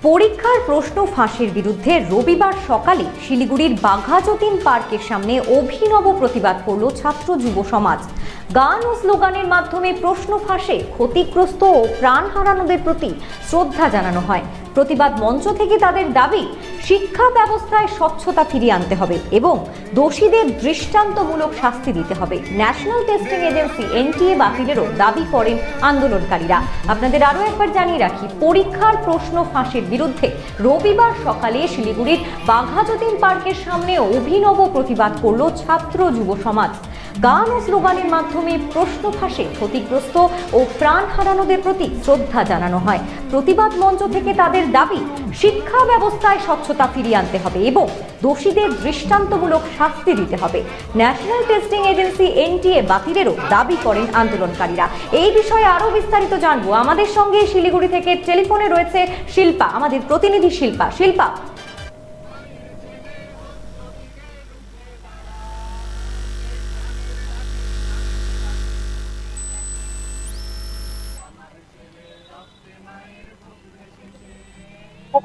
পরীক্ষার প্রশ্ন ফাঁসের বিরুদ্ধে রবিবার সকালে শিলিগুড়ির বাঘাযতীন পার্কের সামনে অভিনব প্রতিবাদ করল ছাত্র যুব সমাজ। গান ও স্লোগানের মাধ্যমে প্রশ্ন ফাঁসে ক্ষতিগ্রস্ত ও প্রাণ হারানোদের প্রতি শ্রদ্ধা জানানো হয়। প্রতিবাদ মঞ্চ থেকে তাদের দাবি, শিক্ষা ব্যবস্থায় স্বচ্ছতা ফিরিয়ে আনতে হবে এবং দোষীদের দৃষ্টান্তমূলক শাস্তি দিতে হবে। ন্যাশনাল টেস্টিং এজেন্সি এনটিএ বাতিলেরও দাবি করেন আন্দোলনকারীরা। আপনাদের আরও একবার জানিয়ে রাখি, পরীক্ষার প্রশ্ন ফাঁসের বিরুদ্ধে রবিবার সকালে শিলিগুড়ির বাঘাযতীন পার্কের সামনে অভিনব প্রতিবাদ করল ছাত্র যুব সমাজ। গান ও স্লোগানের মাধ্যমে প্রশ্ন ফাঁসে ক্ষতিগ্রস্ত ও প্রাণ হারানোদের প্রতি শ্রদ্ধা জানানো হয়। প্রতিবাদ মঞ্চ থেকে তাদের দাবি, শিক্ষা ব্যবস্থায় স্বচ্ছতা ফিরিয়ে আনতে হবে এবং দোষীদের দৃষ্টান্তমূলক শাস্তি দিতে হবে। ন্যাশনাল টেস্টিং এজেন্সি এনটিএ বাতিলেরও দাবি করেন আন্দোলনকারীরা। এই বিষয়ে আরও বিস্তারিত জানবো। আমাদের সঙ্গে শিলিগুড়ি থেকে টেলিফোনে রয়েছে শিল্পা, আমাদের প্রতিনিধি শিল্পা। শিল্পা,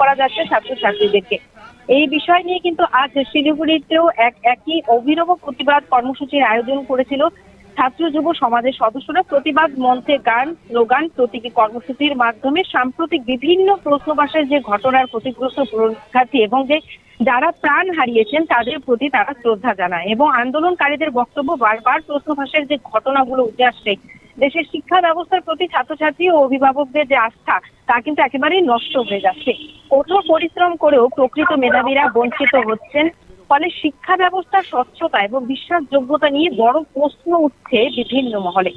করা যাচ্ছে ছাত্রছাত্রীদেরকে। এই বিষয় নিয়ে কিন্তু আজ শিলিগুড়িতেও একই অভিনব প্রতিবাদ কর্মসূচির আয়োজন করেছিল ছাত্র যুব সমাজের সদস্যরা। প্রতিবাদ মঞ্চে গান, স্লোগান, প্রতীকী কর্মসূচির মাধ্যমে সাম্প্রতিক বিভিন্ন প্রশ্নবাসের যে ঘটনার ক্ষতিগ্রস্ত পরীক্ষার্থী এবং যে যারা প্রাণ হারিয়েছেন তাদের প্রতি তারা শ্রদ্ধা জানায়। এবং আন্দোলনকারীদের বক্তব্য, বারবার প্রশ্নবাসের যে ঘটনাগুলো উঠে আসছে, দেশের শিক্ষা ব্যবস্থার প্রতি ছাত্রছাত্রী ও অভিভাবকদের যে আস্থা তা কিন্তু একেবারেই নষ্ট হয়ে যাচ্ছে। কঠোর পরিশ্রম করেও প্রকৃত মেধাবীরা বঞ্চিত হচ্ছেন। ফলে শিক্ষা ব্যবস্থার স্বচ্ছতা এবং বিশ্বাসযোগ্যতা নিয়ে বড় প্রশ্ন উঠছে বিভিন্ন মহলে।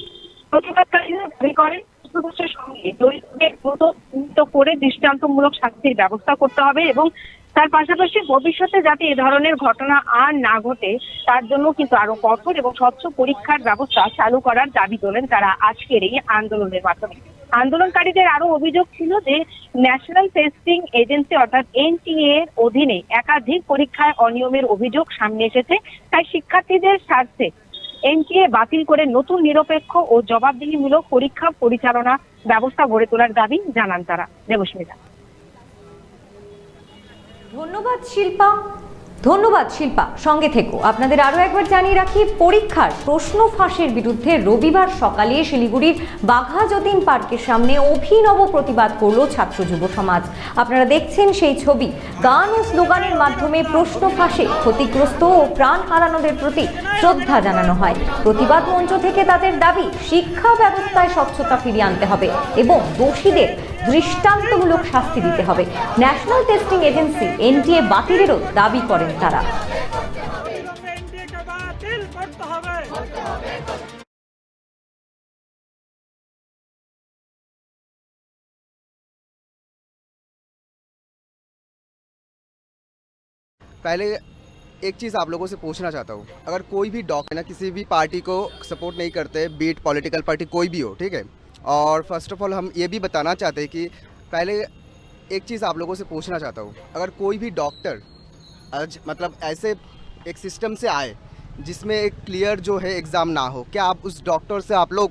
প্রতিবাদকারীরা দাবি করেন, প্রশ্নবাসের সঙ্গে জড়িতদের দ্রুত চিহ্নিত করে দৃষ্টান্তমূলক শাস্তির ব্যবস্থা করতে হবে এবং তার পাশাপাশি ভবিষ্যতে যাতে এ ধরনের ঘটনা আর না ঘটে তার জন্য কিন্তু আরো কঠোর এবং স্বচ্ছ পরীক্ষার ব্যবস্থা চালু করার দাবি তোলেন তারা আজকের এই আন্দোলনের মাধ্যমে। আন্দোলনকারীদের আরো অভিযোগ ছিল যে ন্যাশনাল টেস্টিং এজেন্সি অর্থাৎ এনটিএ এর অধীনে একাধিক পরীক্ষায় অনিয়মের অভিযোগ সামনে এসেছে। তাই শিক্ষার্থীদের স্বার্থে এনটিএ বাতিল করে নতুন নিরপেক্ষ ও জবাবদিহিমূলক পরীক্ষা পরিচালনা ব্যবস্থা গড়ে তোলার দাবি জানান তারা। দেবস্মিতা। ধন্যবাদ শিল্পা, সঙ্গে থেকো। আপনাদের আরও একবার জানিয়ে রাখি, পরীক্ষার প্রশ্ন ফাঁসের বিরুদ্ধে রবিবার সকালে শিলিগুড়ির বাঘাযতীন পার্কের সামনে অভিনব প্রতিবাদ করল ছাত্র যুব সমাজ। আপনারা দেখছেন সেই ছবি। গান ও স্লোগানের মাধ্যমে প্রশ্ন ফাঁসে ক্ষতিগ্রস্ত ও প্রাণ হারানোদের প্রতি শ্রদ্ধা জানানো হয়। প্রতিবাদ মঞ্চ থেকে তাদের দাবি, শিক্ষা ব্যবস্থায় স্বচ্ছতা ফিরিয়ে আনতে হবে এবং দোষীদের দৃষ্টান্তমূলক শাস্তি দিতে হবে। ন্যাশনাল টেস্টিং এজেন্সি এনটিএ বাতিলেরও দাবি করেন তারা। पहले एक चीज़ आप लोगों से पूछना चाहता हूँ, अगर कोई भी डॉक्टर ना किसी भी पार्टी को सपोर्ट नहीं करते, बीट पॉलिटिकल पार्टी कोई भी हो, ठीक है। और फर्स्ट ऑफ ऑल हम ये भी बताना चाहते हैं कि पहले एक चीज़ आप लोगों से पूछना चाहता हूँ, अगर कोई भी डॉक्टर आज मतलब ऐसे एक सिस्टम से आए जिसमें एक क्लियर जो है एग्ज़ाम ना हो, क्या आप उस डॉक्टर से आप लोग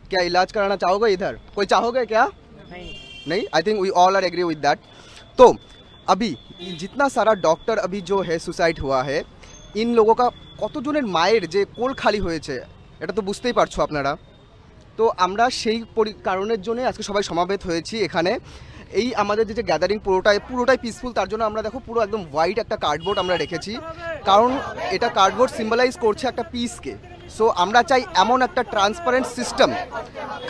क्या इलाज कराना चाहोगे? इधर कोई चाहोगे क्या? नहीं। I think we all are agree with that. तो अभी जितना सारा डॉक्टर अभी जो है सुसाइड हुआ है, इन लोगों का কতজনের মায়ের যে কোল খালি হয়েছে এটা তো বুঝতেই পারছো আপনারা। তো আমরা সেই কারণের জন্য আজকে সবাই সমাবেত হয়েছি এখানে। এই আমাদের যে গ্যাদারিং পুরোটাই পিসফুল, তার জন্য আমরা দেখো পুরো একদম হোয়াইট একটা কার্ডবোর্ড আমরা রেখেছি, কারণ এটা কার্ডবোর্ড সিম্বলাইজ করছে একটা পিসকে। সো আমরা চাই এমন একটা ট্রান্সপারেন্ট সিস্টেম,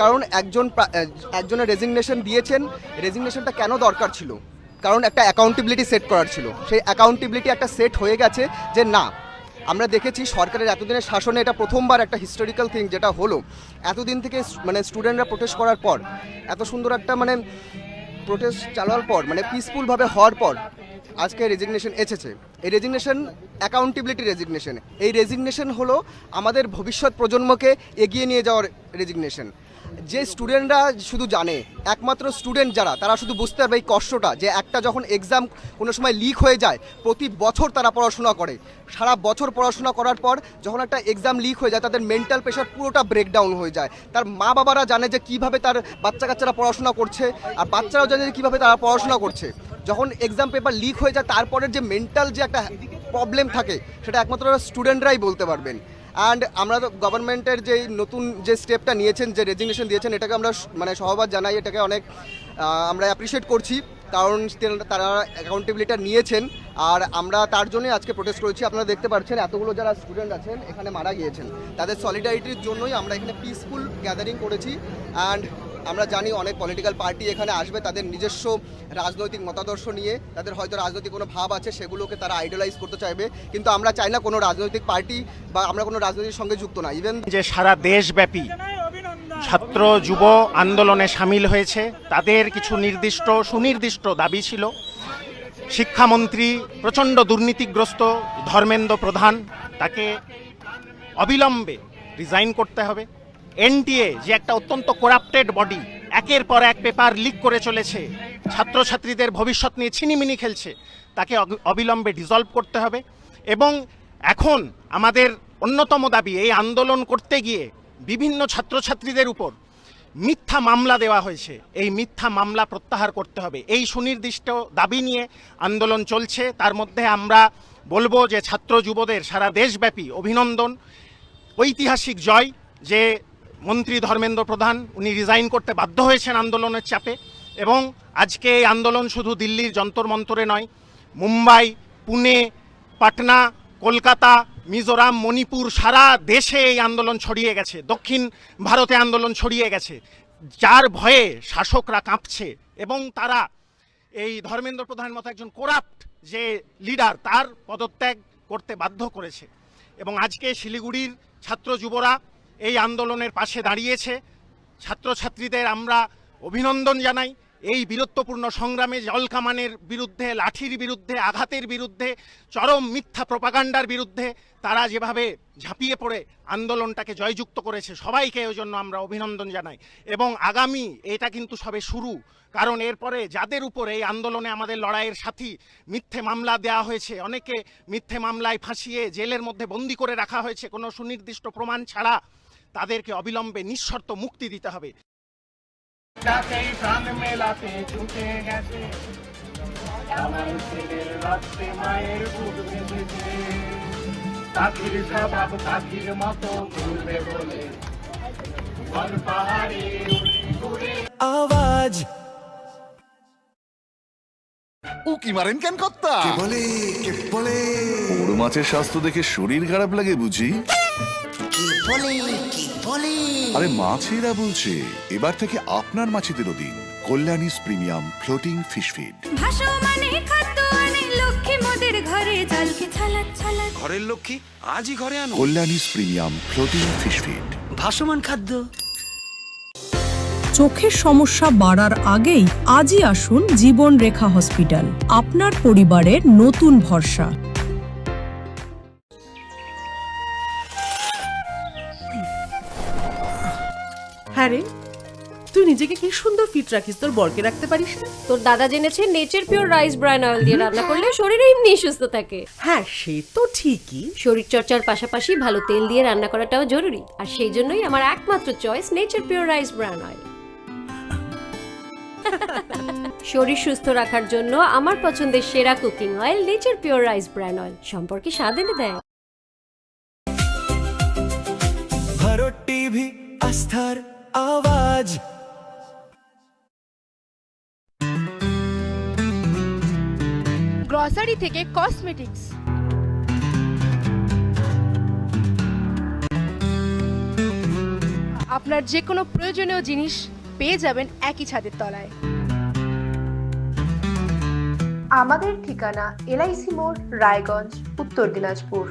কারণ একজনের রেজিগনেশন দিয়েছেন, রেজিগনেশনটা কেন দরকার ছিল? কারণ একটা অ্যাকাউন্টেবিলিটি সেট করার ছিল। সেই অ্যাকাউন্টেবিলিটি একটা সেট হয়ে গেছে যে না, আমরা দেখেছি সরকারের এতদিনের শাসনে এটা প্রথমবার একটা হিস্টোরিক্যাল থিং যেটা হলো, এতদিন থেকে মানে স্টুডেন্টরা প্রোটেস্ট করার পর, এত সুন্দর একটা মানে প্রোটেস্ট চালানোর পর, মানে পিসফুলভাবে হওয়ার পর আজকে রেজিগনেশন এসেছে। এই রেজিগনেশন অ্যাকাউন্টেবিলিটি রেজিগনেশন, এই রেজিগনেশন হলো আমাদের ভবিষ্যৎ প্রজন্মকে এগিয়ে নিয়ে যাওয়ার রেজিগনেশন। যে স্টুডেন্টরা শুধু জানে, একমাত্র স্টুডেন্ট যারা, তারা শুধু বুঝতে পারবে এই কষ্টটা, যে একটা যখন এক্সাম কোনো সময় লিক হয়ে যায়, প্রতি বছর তারা পড়াশোনা করে, সারা বছর পড়াশোনা করার পর যখন একটা এক্সাম লিক হয়ে যায়, তাদের মেন্টাল প্রেশার পুরোটা ব্রেকডাউন হয়ে যায়। তার মা বাবারা জানে যে কীভাবে তার বাচ্চা কাচ্চারা পড়াশোনা করছে, আর বাচ্চারাও জানে যে কীভাবে তারা পড়াশোনা করছে। যখন এক্সাম পেপার লিক হয়ে যায় তারপরের যে মেন্টাল যে একটা প্রবলেম থাকে সেটা একমাত্র স্টুডেন্টরাই বলতে পারবেন। অ্যান্ড আমরা তো গভর্নমেন্টের যে নতুন যে স্টেপটা নিয়েছেন, যে রেজিগনেশন দিয়েছেন, এটাকে আমরা মানে সহবাদ জানাই, এটাকে অনেক আমরা অ্যাপ্রিসিয়েট করছি, কারণ তারা অ্যাকাউন্টেবিলিটি নিয়েছেন। আর আমরা তার জন্যই আজকে প্রোটেস্ট করেছি। আপনারা দেখতে পাচ্ছেন এতগুলো যারা স্টুডেন্ট আছেন এখানে মারা গিয়েছেন, তাদের সলিডারিটির জন্যই আমরা এখানে পিসফুল গ্যাদারিং করেছি। অ্যান্ড আমরা জানি অনেক পলিটিক্যাল পার্টি এখানে আসবে তাদের নিজস্ব রাজনৈতিক মতাদর্শ নিয়ে, তাদের হয়তো রাজনৈতিক কোনো ভাব আছে, সেগুলোকে তারা আইডলাইজ করতে চাইবে, কিন্তু আমরা চাই না কোনো রাজনৈতিক পার্টি বা আমরা কোনো রাজনীতির সঙ্গে যুক্ত না। ইভেন যে সারা দেশব্যাপী ছাত্র যুব আন্দোলনে সামিল হয়েছে, তাদের কিছু সুনির্দিষ্ট দাবি ছিল। শিক্ষামন্ত্রী প্রচণ্ড দুর্নীতিগ্রস্ত ধর্মেন্দ্র প্রধান, তাকে অবিলম্বে রিজাইন করতে হবে। এনটিএ যে একটা অত্যন্ত করাপ্টেড বডি, একের পর এক পেপার লিক করে চলেছে, ছাত্রছাত্রীদের ভবিষ্যৎ নিয়ে ছিনিমিনি খেলছে, তাকে অবিলম্বে ডিসলভ করতে হবে। এবং এখন আমাদের অন্যতম দাবি, এই আন্দোলন করতে গিয়ে বিভিন্ন ছাত্রছাত্রীদের উপর মিথ্যা মামলা দেওয়া হয়েছে, এই মিথ্যা মামলা প্রত্যাহার করতে হবে। এই সুনির্দিষ্ট দাবি নিয়ে আন্দোলন চলছে। তার মধ্যে আমরা বলবো যে ছাত্র যুবদের সারা দেশব্যাপী অভিনন্দন। ঐতিহাসিক জয় যে মন্ত্রী ধর্মেন্দ্র প্রধান উনি রিজাইন করতে বাধ্য হয়েছেন আন্দোলনের চাপে। এবং আজকে এই আন্দোলন শুধু দিল্লির যন্তর মন্তরে নয়, মুম্বাই, পুনে, পাটনা, কলকাতা, মিজোরাম, মণিপুর, সারা দেশে এই আন্দোলন ছড়িয়ে গেছে, দক্ষিণ ভারতে আন্দোলন ছড়িয়ে গেছে, যার ভয়ে শাসকরা কাঁপছে এবং তারা এই ধর্মেন্দ্র প্রধানের মতো একজন করাপ্ট যে লিডার, তার পদত্যাগ করতে বাধ্য করেছে। এবং আজকে শিলিগুড়ির ছাত্র যুবরা এই আন্দোলনের পাশে দাঁড়িয়েছে। ছাত্রছাত্রীদের আমরা অভিনন্দন জানাই। এই বীরত্বপূর্ণ সংগ্রামে জলকামানের বিরুদ্ধে, লাঠির বিরুদ্ধে, আঘাতের বিরুদ্ধে, চরম মিথ্যা প্রপাগান্ডার বিরুদ্ধে তারা যেভাবে ঝাঁপিয়ে পড়ে আন্দোলনটাকে জয়যুক্ত করেছে, সবাইকে ওই জন্য আমরা অভিনন্দন জানাই। এবং আগামী এটা কিন্তু সবে শুরু, কারণ এরপরে যাদের উপরে এই আন্দোলনে আমাদের লড়াইয়ের সাথী মিথ্যে মামলা দেওয়া হয়েছে, অনেকে মিথ্যে মামলায় ফাঁসিয়ে জেলের মধ্যে বন্দি করে রাখা হয়েছে কোনো সুনির্দিষ্ট প্রমাণ ছাড়া, তাদেরকে অবিলম্বে নিঃশর্ত মুক্তি দিতে হবে। যাতেই প্রাণ মেলাতে ছুটে গেছে আমার ছেলের রক্তে মায়ের বুক বেঁধেছে, পাখির স্বভাব পাখির মতো ঘুরবে বলে বন পাহাড়ে ঘুরে আওয়াজ উকি মারেন কেন কর্তা? কে বলে বড় মাছের স্বাস্থ্য দেখে শরীর খারাপ লাগে বুঝি? কি বলে আরে মাছেরা বলছে, এবার থেকে আপনার মাছেদেরও দিন কল্যাণীস প্রিমিয়াম ফ্লোটিং ফিশ ফিড। ভাসমানে খাদ্য আনে লক্ষ্মী মোদের ঘরে জলকে ছালাত ছালাত। ঘরের লক্ষ্মী আজই ঘরে আনো কল্যাণীস প্রিমিয়াম ফ্লোটিং ফিশ ফিড। ভাসমান খাদ্য। চোখের সমস্যা বাড়ার আগেই আজই আসুন জীবন রেখা হসপিটাল, আপনার পরিবারের নতুন ভরসা। হ্যাঁ রে, তুই নিজেকে কি সুন্দর ফিট রাখিস, তোর বরকে রাখতে পারিস না? তোর দাদা জেনেছে nature pure rice bran oil দিয়ে রান্না করলে শরীর এমনি সুস্থ থাকে। হ্যাঁ সে তো ঠিকই, শরীর চর্চার পাশাপাশি ভালো তেল দিয়ে রান্না করাটাও জরুরি, আর সেই জন্যই আমার একমাত্র choice nature pure rice bran oil. শরীর সুস্থ রাখার জন্য আমার পছন্দের সেরা cooking oil nature pure rice bran oil, সম্পর্কে স্বাদ এনে দেয়। ভারত টিভি, আস্থার আওয়াজ। গ্রসারি থেকে কসমেটিক্স, আপনার যে কোনো প্রয়োজনীয় জিনিস পেয়ে যাবেন একই ছাদের তলায়। আমাদের ঠিকানা এলআইসি মোড়, রায়গঞ্জ, উত্তর দিনাজপুর।